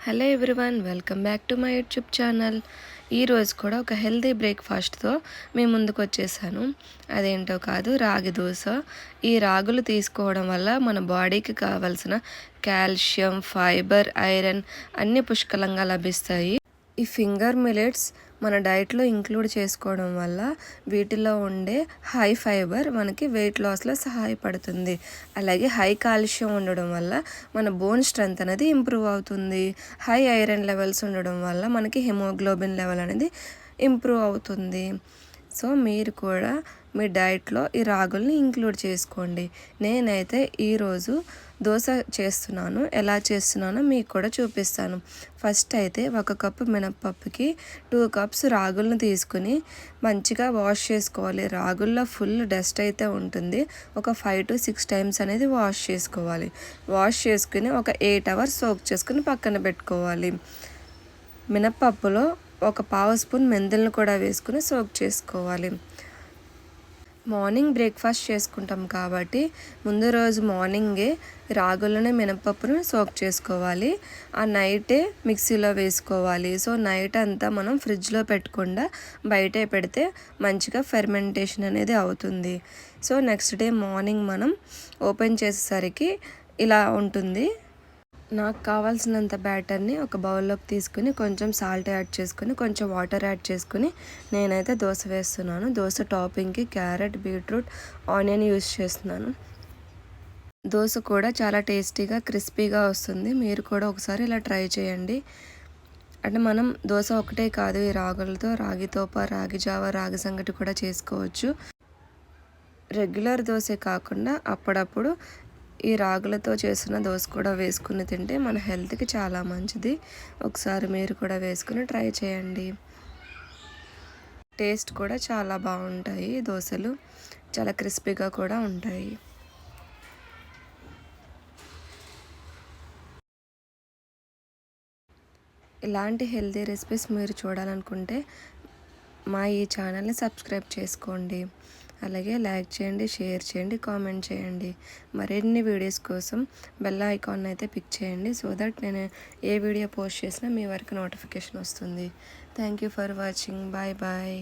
Hello everyone, welcome back to my YouTube channel. ఈరోజు కూడా ఒక హెల్తీ బ్రేక్ఫాస్ట్తో మీ ముందుకు వచ్చేసాను. అదేంటో కాదు, రాగి దోశ. ఈ రాగులు తీసుకోవడం వల్ల మన బాడీకి కావాల్సిన కాల్షియం, ఫైబర్, ఐరన్ అన్నీ పుష్కలంగా లభిస్తాయి. ఈ ఫింగర్ మిల్లెట్స్ మన డైట్లో ఇంక్లూడ్ చేసుకోవడం వల్ల వీటిలో ఉండే హై ఫైబర్ మనకి వెయిట్ లాస్లో సహాయపడుతుంది. అలాగే హై కాల్షియం ఉండడం వల్ల మన బోన్ స్ట్రెంత్ అనేది ఇంప్రూవ్ అవుతుంది. హై ఐరన్ లెవెల్స్ ఉండడం వల్ల మనకి హిమోగ్లోబిన్ లెవెల్ అనేది ఇంప్రూవ్ అవుతుంది. సో మీరు కూడా మీ డైట్లో ఈ రాగుల్ని ఇంక్లూడ్ చేసుకోండి. నేనైతే ఈరోజు దోశ చేస్తున్నాను. ఎలా చేస్తున్నానో మీకు కూడా చూపిస్తాను. ఫస్ట్ అయితే 1 కప్పు మినప్పప్పుకి 2 కప్స్ రాగులను తీసుకుని మంచిగా వాష్ చేసుకోవాలి. రాగుల్లో ఫుల్ డస్ట్ అయితే ఉంటుంది. ఒక 5 to 6 టైమ్స్ అనేది వాష్ చేసుకోవాలి. వాష్ చేసుకుని ఒక 8 hours సోక్ చేసుకుని పక్కన పెట్టుకోవాలి. మినప్పప్పులో ఒక 1/2 స్పూన్ మెంతులను కూడా వేసుకుని సోక్ చేసుకోవాలి. మార్నింగ్ బ్రేక్ఫాస్ట్ చేసుకుంటాం కాబట్టి ముందు రోజు మార్నింగే రాగులను మినపప్పును సోక్ చేసుకోవాలి. ఆ నైటే మిక్సీలో వేసుకోవాలి. సో నైట్ అంతా మనం ఫ్రిడ్జ్లో పెట్టకుండా బయటే పెడితే మంచిగా ఫెర్మెంటేషన్ అనేది అవుతుంది. సో నెక్స్ట్ డే మార్నింగ్ మనం ఓపెన్ చేసేసరికి ఇలా ఉంటుంది. నాకు కావాల్సినంత బ్యాటర్ని ఒక బౌల్లోకి తీసుకుని కొంచెం సాల్ట్ యాడ్ చేసుకుని కొంచెం వాటర్ యాడ్ చేసుకుని నేనైతే దోశ వేస్తున్నాను. దోశ టాపింగ్కి క్యారెట్, బీట్రూట్, ఆనియన్ యూస్ చేస్తున్నాను. దోశ కూడా చాలా టేస్టీగా, క్రిస్పీగా వస్తుంది. మీరు కూడా ఒకసారి ఇలా ట్రై చేయండి. అంటే మనం దోశ ఒకటే కాదు, ఈ రాగులతో రాగి తోప, రాగి జావ, రాగి సంగటి కూడా చేసుకోవచ్చు. రెగ్యులర్ దోశ కాకుండా అప్పుడప్పుడు ఈ రాగులతో చేసిన దోశ కూడా వేసుకుని తింటే మన హెల్త్కి చాలా మంచిది. ఒకసారి మీరు కూడా వేసుకుని ట్రై చేయండి. టేస్ట్ కూడా చాలా బాగుంటాయి. దోశలు చాలా క్రిస్పీగా కూడా ఉంటాయి. ఇలాంటి హెల్తీ రెసిపీస్ మీరు చూడాలనుకుంటే మా ఈ ఛానల్ని సబ్స్క్రైబ్ చేసుకోండి. అలాగే లైక్ చేయండి, షేర్ చేయండి, కామెంట్ చేయండి. మరిన్ని వీడియోస్ కోసం బెల్ ఐకాన్ అయితే పిక్ చేయండి. సో దట్ నేను ఏ వీడియో పోస్ట్ చేసినా మీ వరకు నోటిఫికేషన్ వస్తుంది. Thank you for watching. Bye bye.